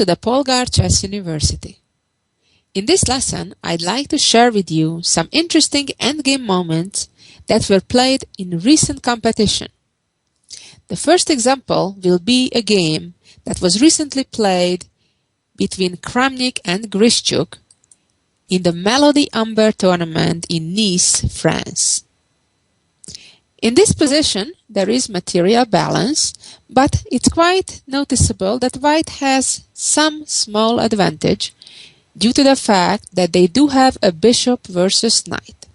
to the Polgar Chess University. In this lesson, I'd like to share with you some interesting endgame moments that were played in recent competition. The first example will be a game that was recently played between Kramnik and Grischuk in the Melody Amber tournament in Nice, France. In this position, there is material balance, but it's quite noticeable that white has some small advantage due to the fact that they do have a bishop versus knight.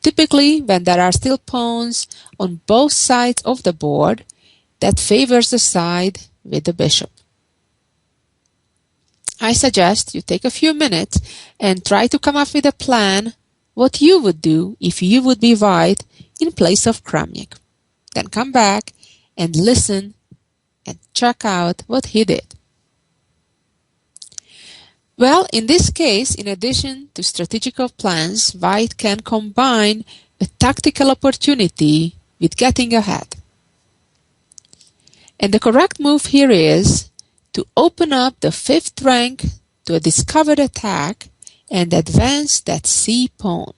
Typically, when there are still pawns on both sides of the board, that favors the side with the bishop. I suggest you take a few minutes and try to come up with a plan what you would do if you would be white in place of Kramnik. Then come back and listen and check out what he did. Well, in this case, in addition to strategical plans, white can combine a tactical opportunity with getting ahead. And the correct move here is to open up the fifth rank to a discovered attack and advance that C pawn.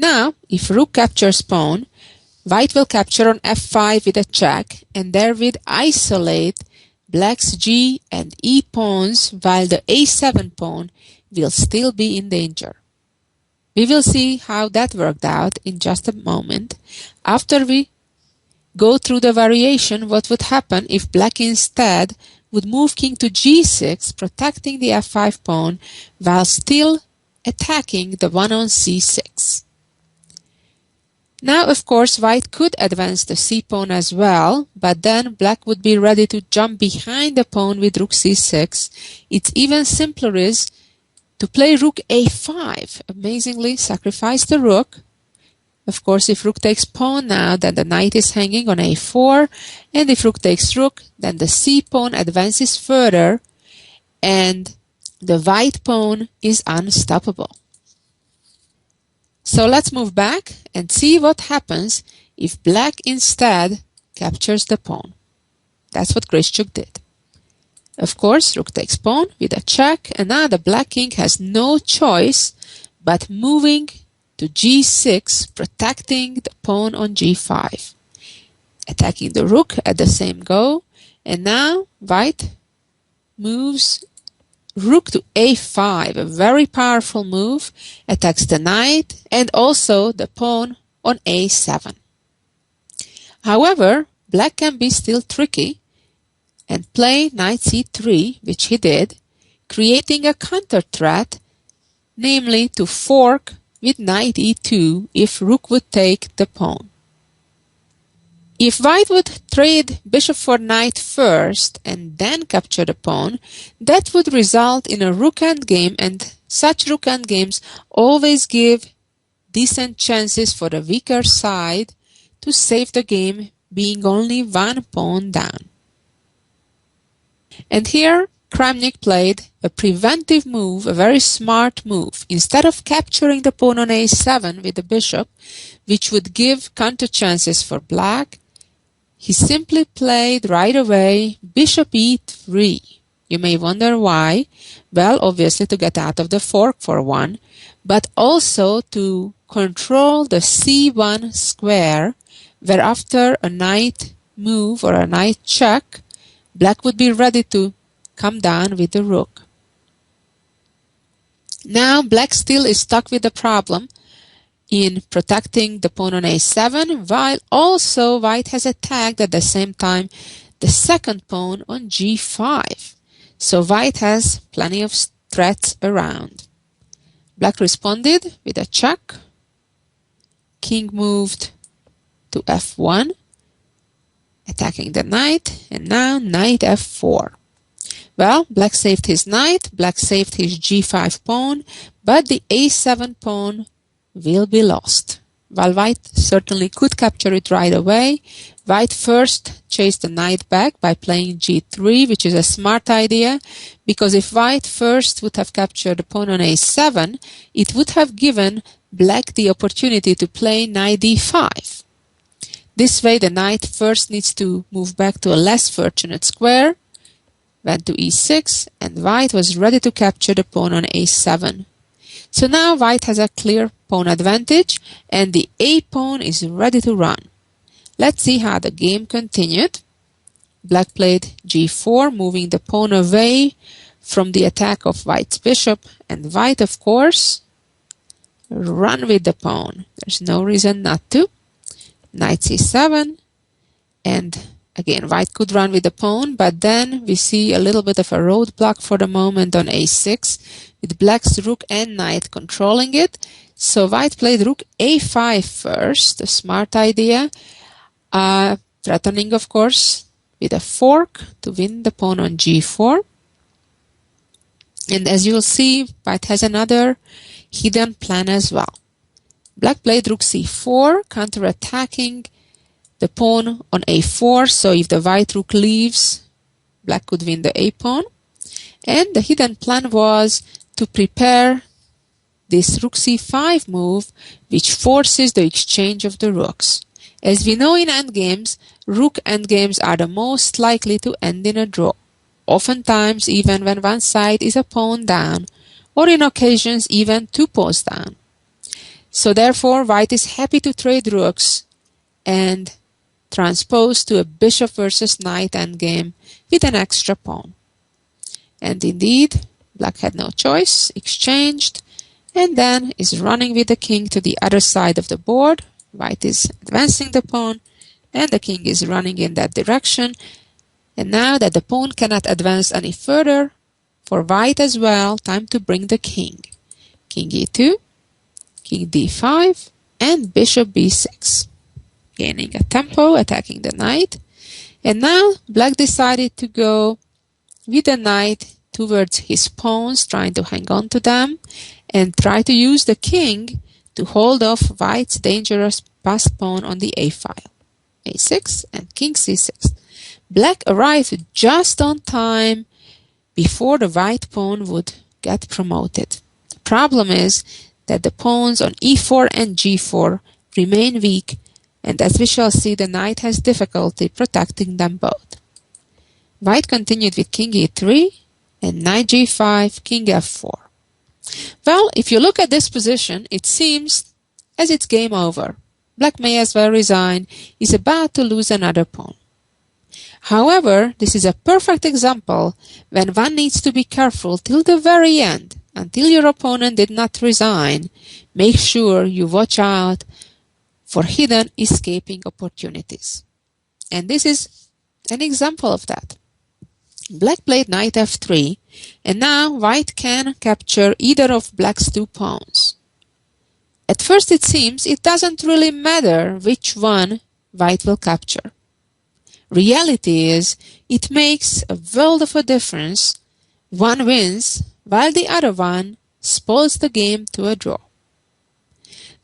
Now, if rook captures pawn, white will capture on f5 with a check and therewith isolate black's g and e pawns while the a7 pawn will still be in danger. We will see how that worked out in just a moment after we go through the variation what would happen if black instead would move king to g6, protecting the f5 pawn while still attacking the one on c6. Now, of course, white could advance the c-pawn as well, but then black would be ready to jump behind the pawn with rook c6. It's even simpler is to play rook a5. Amazingly, sacrifice the rook. Of course, if rook takes pawn now, then the knight is hanging on a4, and if rook takes rook, then the c-pawn advances further, and the white pawn is unstoppable. So let's move back and see what happens if black instead captures the pawn. That's what Grischuk did. Of course, rook takes pawn with a check, and now the black king has no choice but moving to g6, protecting the pawn on g5. Attacking the rook at the same go, and now white moves rook to a5, a very powerful move, attacks the knight and also the pawn on a7. However, black can be still tricky and play knight c3, which he did, creating a counter threat, namely to fork with knight e2 if rook would take the pawn. If white would trade bishop for knight first and then capture the pawn, that would result in a rook endgame, and such rook endgames always give decent chances for the weaker side to save the game, being only one pawn down. And here Kramnik played a preventive move, a very smart move. Instead of capturing the pawn on a7 with the bishop, which would give counter chances for black, he simply played right away bishop e3. You may wonder why. Well, obviously to get out of the fork for one, but also to control the c1 square, where after a knight move or a knight check, black would be ready to come down with the rook. Now black still is stuck with the problem in protecting the pawn on a7, while also white has attacked at the same time the second pawn on g5. So white has plenty of threats around. Black responded with a check. King moved to f1, attacking the knight, and now knight f4. Well, black saved his knight, black saved his g5 pawn, but the a7 pawn will be lost. While white certainly could capture it right away, white first chased the knight back by playing g3, which is a smart idea, because if white first would have captured the pawn on a7, it would have given black the opportunity to play knight d5. This way the knight first needs to move back to a less fortunate square, went to e6, and white was ready to capture the pawn on a7. So now white has a clear pawn advantage, and the a pawn is ready to run. Let's see how the game continued. Black played g4, moving the pawn away from the attack of white's bishop, and white, of course, run with the pawn. There's no reason not to. Knight c7, and again, white could run with the pawn, but then we see a little bit of a roadblock for the moment on a6, with black's rook and knight controlling it. So white played rook a5 first, a smart idea, threatening, of course, with a fork to win the pawn on g4. And as you'll see, white has another hidden plan as well. Black played rook c4, counterattacking the pawn on a4, so if the white rook leaves, black could win the a pawn. And the hidden plan was to prepare this rook c5 move, which forces the exchange of the rooks. As we know in endgames, rook endgames are the most likely to end in a draw, oftentimes even when one side is a pawn down, or in occasions even 2 pawns down. So therefore, white is happy to trade rooks and transpose to a bishop versus knight endgame with an extra pawn. And indeed, black had no choice, exchanged, and then is running with the king to the other side of the board. White is advancing the pawn, and the king is running in that direction. And now that the pawn cannot advance any further, for white as well, time to bring the king. King e2, king d5, and bishop b6. Gaining a tempo, attacking the knight. And now black decided to go with the knight towards his pawns, trying to hang on to them, and try to use the king to hold off white's dangerous passed pawn on the a file. a6 and king c6. Black arrived just on time before the white pawn would get promoted. The problem is that the pawns on e4 and g4 remain weak, and as we shall see, the knight has difficulty protecting them both. White continued with king e3 and knight g5, king f4. Well, if you look at this position, it seems as it's game over. Black may as well resign. He's about to lose another pawn. However, this is a perfect example when one needs to be careful till the very end, until your opponent did not resign. Make sure you watch out for hidden escaping opportunities. And this is an example of that. Black played knight f3, and now white can capture either of black's 2 pawns. At first it seems it doesn't really matter which one white will capture. Reality is, it makes a world of a difference. One wins, while the other one spoils the game to a draw.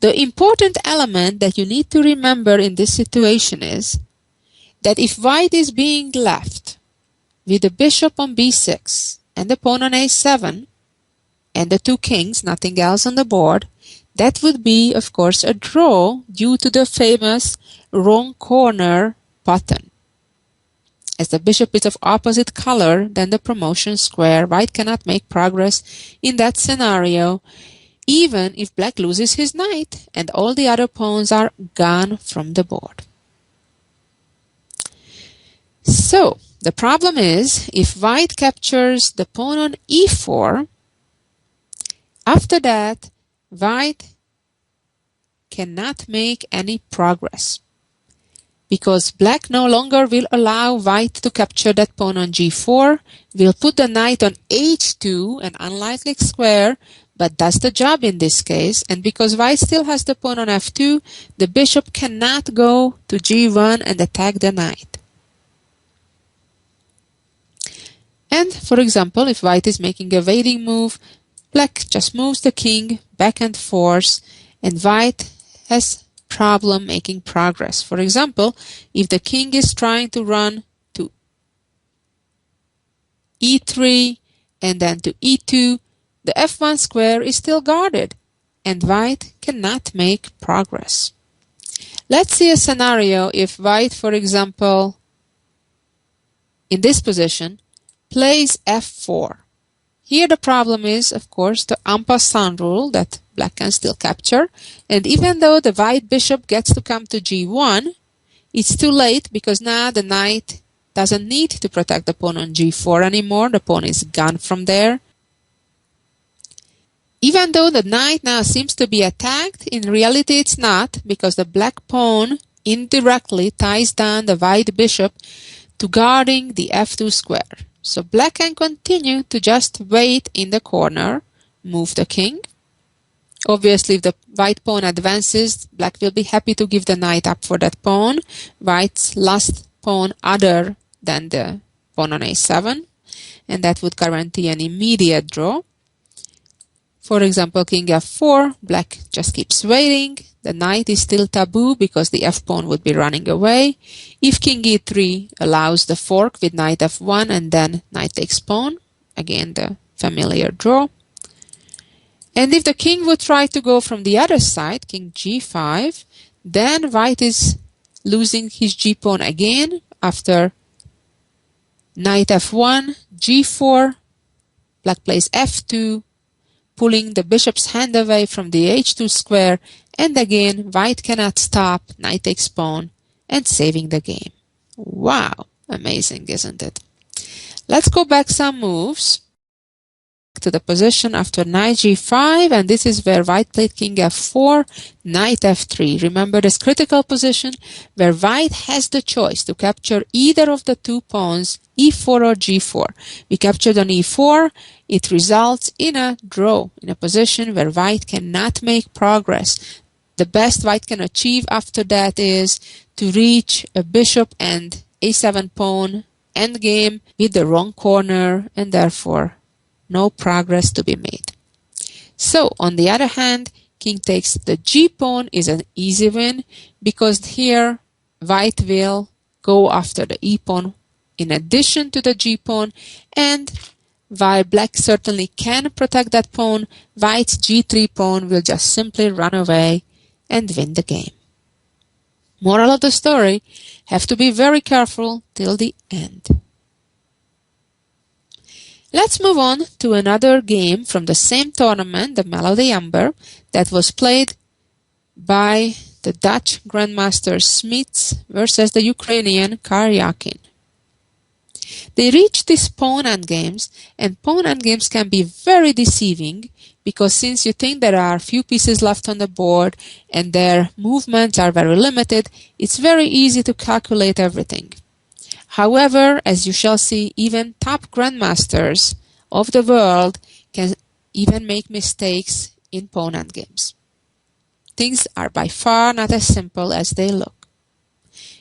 The important element that you need to remember in this situation is that if white is being left with the bishop on b6 and the pawn on a7 and the 2 kings, nothing else on the board, that would be, of course, a draw due to the famous wrong corner pattern. As the bishop is of opposite color than the promotion square, white cannot make progress in that scenario, even if black loses his knight and all the other pawns are gone from the board. So, the problem is, if white captures the pawn on e4, after that, white cannot make any progress, because black no longer will allow white to capture that pawn on g4, will put the knight on h2, an unlikely square, but does the job in this case, and because white still has the pawn on f2, the bishop cannot go to g1 and attack the knight. And, for example, if white is making a waiting move, black just moves the king back and forth, and white has problem making progress. For example, if the king is trying to run to e3 and then to e2, the f1 square is still guarded, and white cannot make progress. Let's see a scenario if white, for example, in this position, plays f4. Here the problem is, of course, the en passant rule that black can still capture, and even though the white bishop gets to come to g1, it's too late because now the knight doesn't need to protect the pawn on g4 anymore. The pawn is gone from there. Even though the knight now seems to be attacked, in reality it's not, because the black pawn indirectly ties down the white bishop to guarding the f2 square. So black can continue to just wait in the corner, move the king. Obviously, if the white pawn advances, black will be happy to give the knight up for that pawn. White's last pawn other than the pawn on a7, and that would guarantee an immediate draw. For example, king f4, black just keeps waiting. The knight is still taboo because the f-pawn would be running away. If king e3 allows the fork with knight f1 and then knight takes pawn, again the familiar draw. And if the king would try to go from the other side, king g5, then white is losing his g-pawn again after knight f1, g4, black plays f2, pulling the bishop's hand away from the h2 square, and again white cannot stop, knight takes pawn, and saving the game. Wow, amazing, isn't it? Let's go back some moves to the position after knight g5, and this is where white played king f4, knight f3. Remember this critical position where white has the choice to capture either of the two pawns, e4 or g4. We captured on e4, it results in a draw, in a position where white cannot make progress. The best white can achieve after that is to reach a bishop and a7 pawn endgame with the wrong corner, and therefore no progress to be made. So, on the other hand, king takes the g-pawn is an easy win, because here white will go after the e-pawn in addition to the g-pawn, and while black certainly can protect that pawn, white's g3 pawn will just simply run away and win the game. Moral of the story, have to be very careful till the end. Let's move on to another game from the same tournament, the Melody Amber, that was played by the Dutch Grandmaster Smits versus the Ukrainian Karyakin. They reached these pawn endgames, and pawn endgames can be very deceiving because since you think there are few pieces left on the board and their movements are very limited, it's very easy to calculate everything. However, as you shall see, even top grandmasters of the world can even make mistakes in pawn endgames. Things are by far not as simple as they look.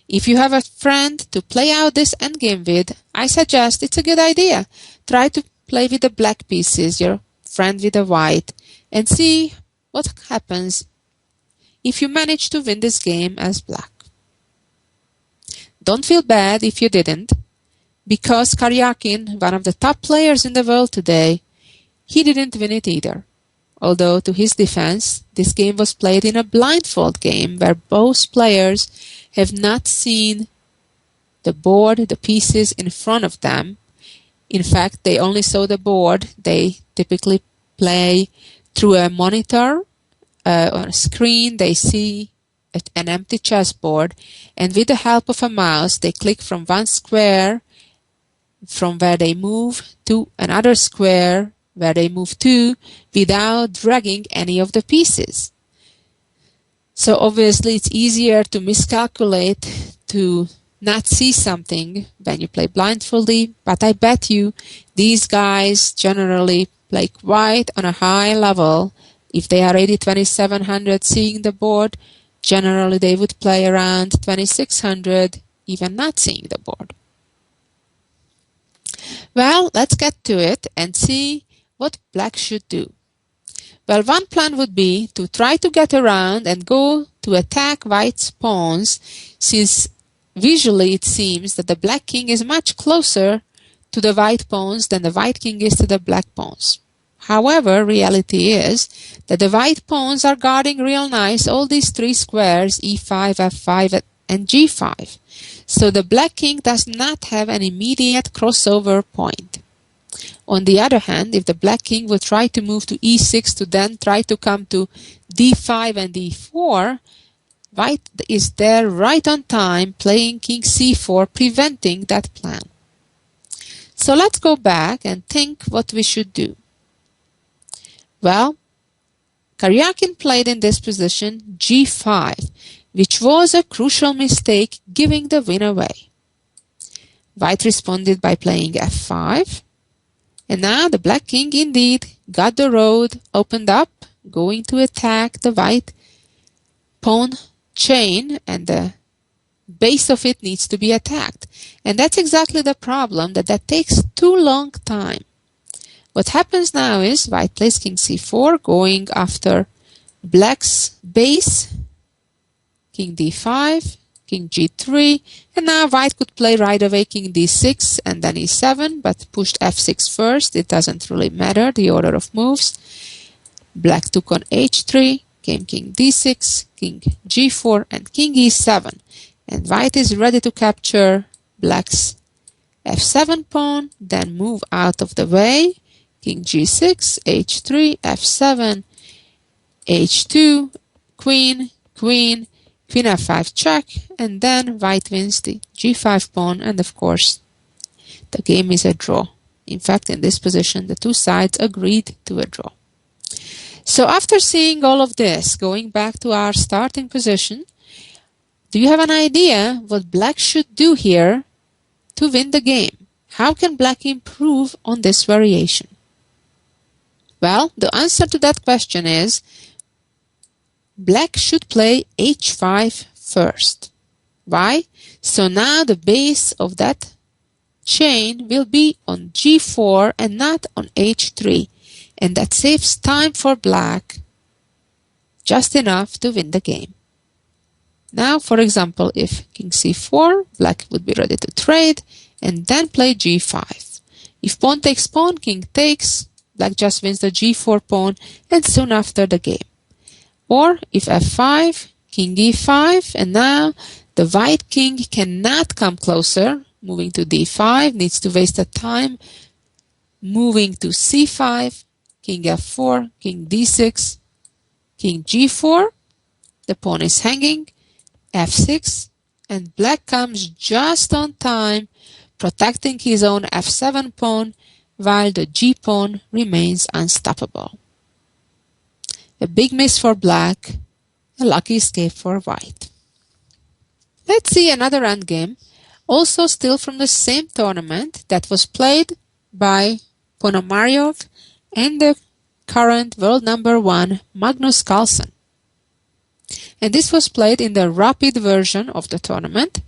If you have a friend to play out this endgame with, I suggest it's a good idea. Try to play with the black pieces, your friend with the white, and see what happens if you manage to win this game as black. Don't feel bad if you didn't, because Karyakin, one of the top players in the world today, he didn't win it either. Although, to his defense, this game was played in a blindfold game where both players have not seen the board, the pieces in front of them. In fact, they only saw the board. They typically play through a monitor, on a screen. They see an empty chessboard, and with the help of a mouse, they click from one square from where they move to another square where they move to without dragging any of the pieces. So obviously it's easier to miscalculate, to not see something when you play blindfoldly, but I bet you these guys generally play quite on a high level. If they are 80-2700 seeing the board, generally they would play around 2600 even not seeing the board. Well, let's get to it and see what black should do. Well, one plan would be to try to get around and go to attack white's pawns, since visually it seems that the black king is much closer to the white pawns than the white king is to the black pawns. However, reality is that the white pawns are guarding real nice all these three squares, e5, f5, and g5. So the black king does not have an immediate crossover point. On the other hand, if the black king would try to move to e6 to then try to come to d5 and d4, white is there right on time playing king c4, preventing that plan. So let's go back and think what we should do. Well, Karyakin played in this position g5, which was a crucial mistake, giving the win away. White responded by playing f5. And now the black king indeed got the road opened up, going to attack the white pawn chain, and the base of it needs to be attacked. And that's exactly the problem, that takes too long time. What happens now is white plays king c4, going after black's base, king d5, king g3, and now white could play right away king d6 and then e7, but pushed f6 first. It doesn't really matter, the order of moves. Black took on h3, came king d6, king g4, and king e7. And white is ready to capture black's f7 pawn, then move out of the way. King g6, h3, f7, h2, queen, queen, queen f5 check, and then white wins the g5 pawn, and of course the game is a draw. In fact, in this position the two sides agreed to a draw. So after seeing all of this, going back to our starting position, do you have an idea what black should do here to win the game? How can black improve on this variation? Well, the answer to that question is black should play h5 first. Why? So now the base of that chain will be on g4 and not on h3, and that saves time for black just enough to win the game. Now, for example, if king c4, black would be ready to trade and then play g5. If pawn takes pawn, king takes, black just wins the g4 pawn and soon after the game. Or if f5, king e5, and now the white king cannot come closer, moving to d5, needs to waste the time moving to c5, king f4, king d6, king g4, the pawn is hanging, f6, and black comes just on time, protecting his own f7 pawn, while the g pawn remains unstoppable. A big miss for black, a lucky escape for white. Let's see another endgame, also still from the same tournament, that was played by Ponomaryov and the current world number 1 Magnus Carlsen. And this was played in the rapid version of the tournament,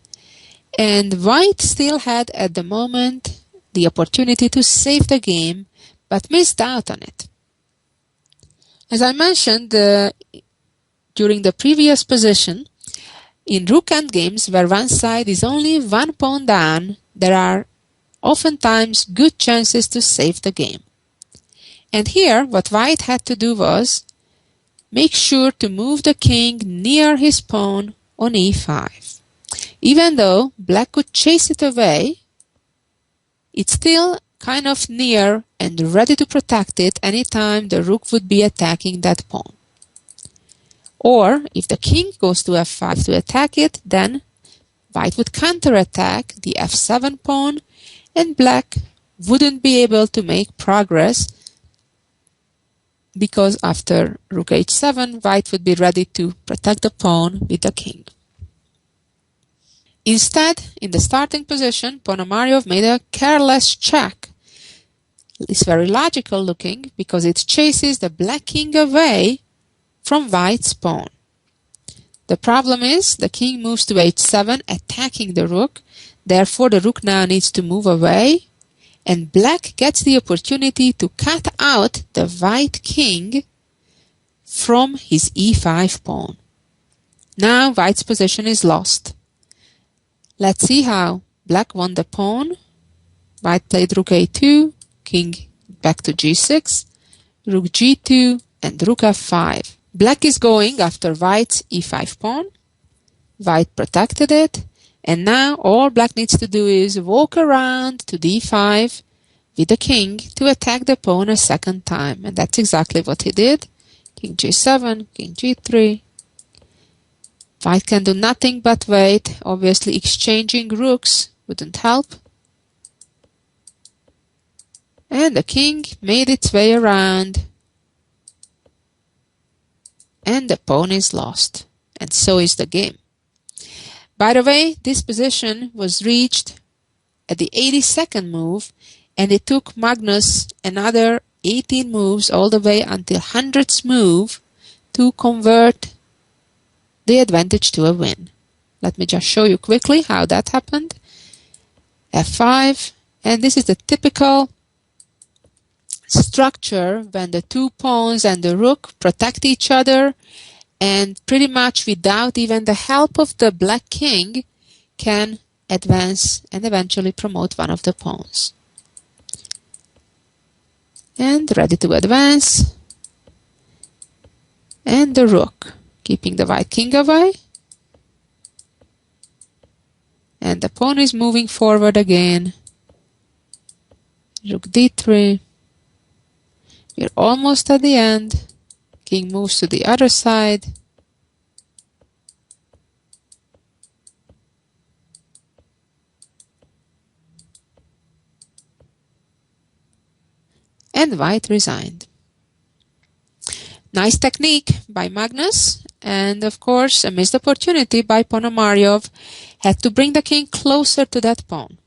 and white still had at the moment the opportunity to save the game, but missed out on it. As I mentioned during the previous position, in rook endgames where one side is only one pawn down, there are oftentimes good chances to save the game. And here what white had to do was make sure to move the king near his pawn on e5. Even though black could chase it away, it's still kind of near and ready to protect it anytime the rook would be attacking that pawn. Or if the king goes to f5 to attack it, then white would counterattack the f7 pawn, and black wouldn't be able to make progress, because after rook h7, white would be ready to protect the pawn with the king. Instead, in the starting position, Ponomaryov made a careless check. It's very logical looking because it chases the black king away from white's pawn. The problem is the king moves to h7, attacking the rook. Therefore, the rook now needs to move away, and black gets the opportunity to cut out the white king from his e5 pawn. Now white's position is lost. Let's see how black won the pawn. White played rook a2, king back to g6, rook g2, and rook f5. Black is going after white's e5 pawn, White protected it, and now all black needs to do is walk around to d5 with the king to attack the pawn a second time, and that's exactly what he did. King g7, king g3. White can do nothing but wait. Obviously exchanging rooks wouldn't help. And the king made its way around. And the pawn is lost. And so is the game. By the way, this position was reached at the 82nd move, and it took Magnus another 18 moves all the way until 100th move to convert the advantage to a win. Let me just show you quickly how that happened. F5, and this is the typical structure when the two pawns and the rook protect each other, and pretty much without even the help of the black king can advance and eventually promote one of the pawns. And ready to advance. And the rook, keeping the white king away. And the pawn is moving forward again. Rook d3. We're almost at the end. King moves to the other side. And white resigned. Nice technique by Magnus, and of course a missed opportunity by Ponomaryov. Had to bring the king closer to that pawn.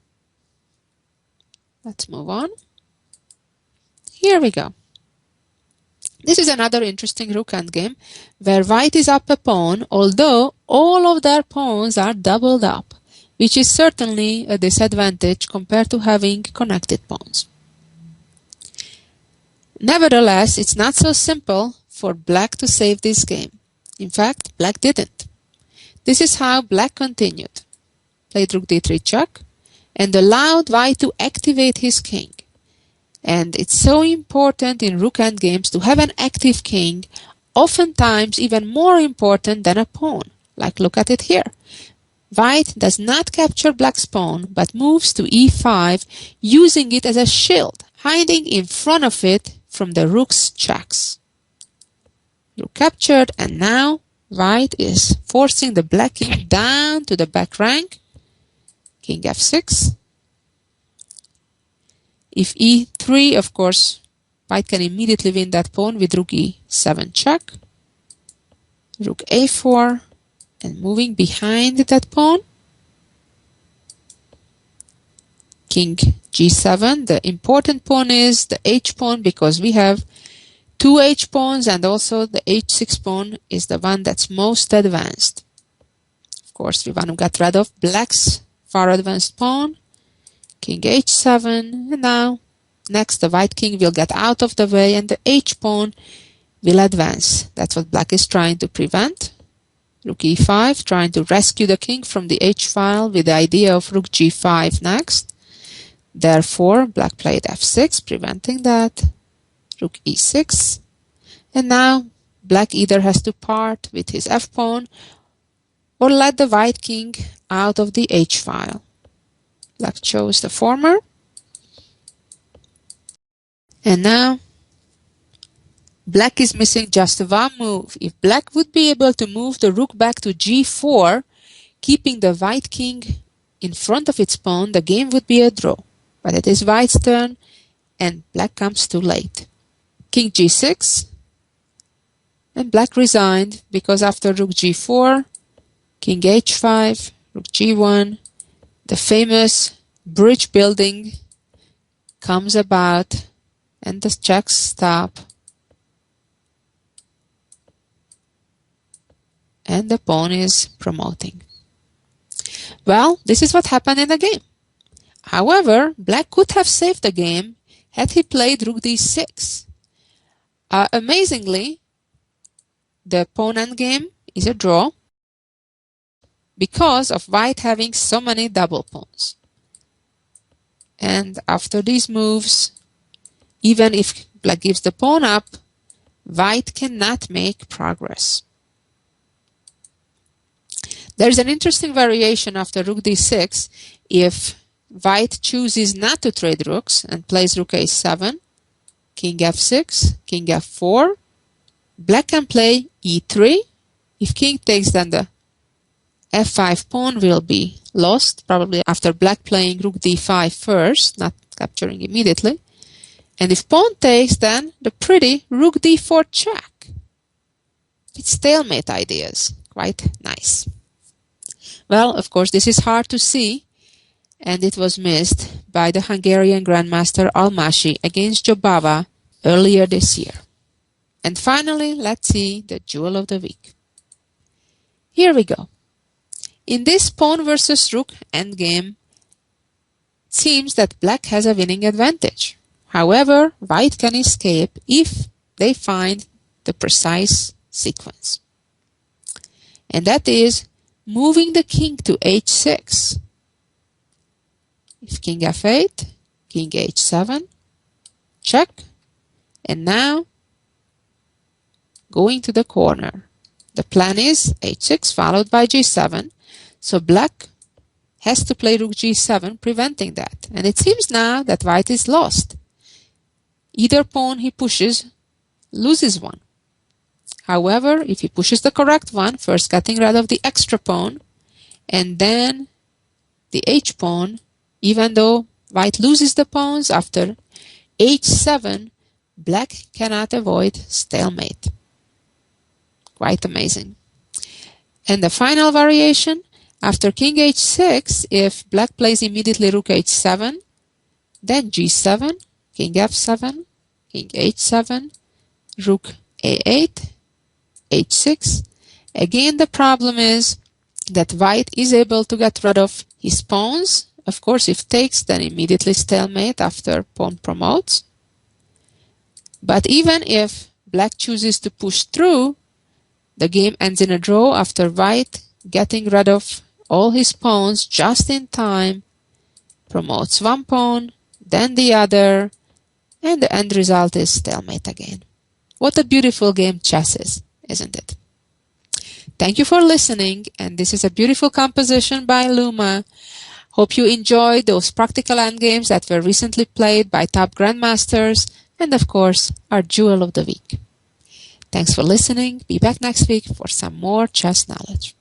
Let's move on. Here we go. This is another interesting rook endgame where white is up a pawn, although all of their pawns are doubled up, which is certainly a disadvantage compared to having connected pawns. Nevertheless, it's not so simple for black to save this game. In fact, black didn't. This is how black continued. Played rook d3 check and allowed white to activate his king. And it's so important in rook endgames to have an active king, oftentimes even more important than a pawn. Like look at it here. White does not capture black's pawn, but moves to e5, using it as a shield, hiding in front of it from the rook's checks. Rook captured, and now white is forcing the black king down to the back rank. King f6. If e3, of course, white can immediately win that pawn with rook e7 check. Rook a4, and moving behind that pawn. King g7. The important pawn is the h pawn because we have two h pawns, and also the h6 pawn is the one that's most advanced. Of course, we want to get rid of black's far advanced pawn. King h7, and now next the white king will get out of the way and the h pawn will advance. That's what black is trying to prevent. Rook e5, trying to rescue the king from the h file with the idea of rook g5 next. Therefore, black played f6, preventing that. Rook e6, and now black either has to part with his f pawn or let the white king out of the h file. Black chose the former. And now black is missing just one move. If black would be able to move the rook back to g4, keeping the white king in front of its pawn, the game would be a draw. But it is white's turn, and black comes too late. King g6, and black resigned because after rook g4, king h5, rook g1, the famous bridge building comes about, and the checks stop, and the pawn is promoting. Well, this is what happened in the game. However, black could have saved the game had he played rook d6. Amazingly, the pawn endgame is a draw because of white having so many double pawns. And after these moves, even if black gives the pawn up, white cannot make progress. There's an interesting variation after rook d6 if white chooses not to trade rooks and plays rook h7, king f6, king f4. Black can play e3. If king takes, then the f5 pawn will be lost, probably after black playing rook d5 first, not capturing immediately. And if pawn takes, then the pretty rook d4 check. It's stalemate ideas. Quite nice. Well, of course, this is hard to see, and it was missed by the Hungarian Grandmaster Almasi against Jobava earlier this year. And finally, let's see the jewel of the week. Here we go. In this pawn versus rook endgame, it seems that black has a winning advantage. However, white can escape if they find the precise sequence. And that is moving the king to h6. If king f8, king h7, check, and now going to the corner. The plan is h6 followed by g7, so black has to play rook g7, preventing that. And it seems now that white is lost. Either pawn he pushes loses one. However, if he pushes the correct one, first getting rid of the extra pawn, and then the h-pawn, even though white loses the pawns, after h7, black cannot avoid stalemate. Quite amazing. And the final variation, after king h6, if black plays immediately rook h7, then g7, king f7, king h7, rook a8, h6. Again, the problem is that white is able to get rid of his pawns. Of course, if takes, then immediately stalemate after pawn promotes. But even if black chooses to push through, the game ends in a draw after white getting rid of all his pawns just in time, promotes one pawn, then the other, and the end result is stalemate again. What a beautiful game chess is, isn't it? Thank you for listening, and this is a beautiful composition by Luma. Hope you enjoyed those practical endgames that were recently played by top grandmasters, and of course, our jewel of the week. Thanks for listening. Be back next week for some more chess knowledge.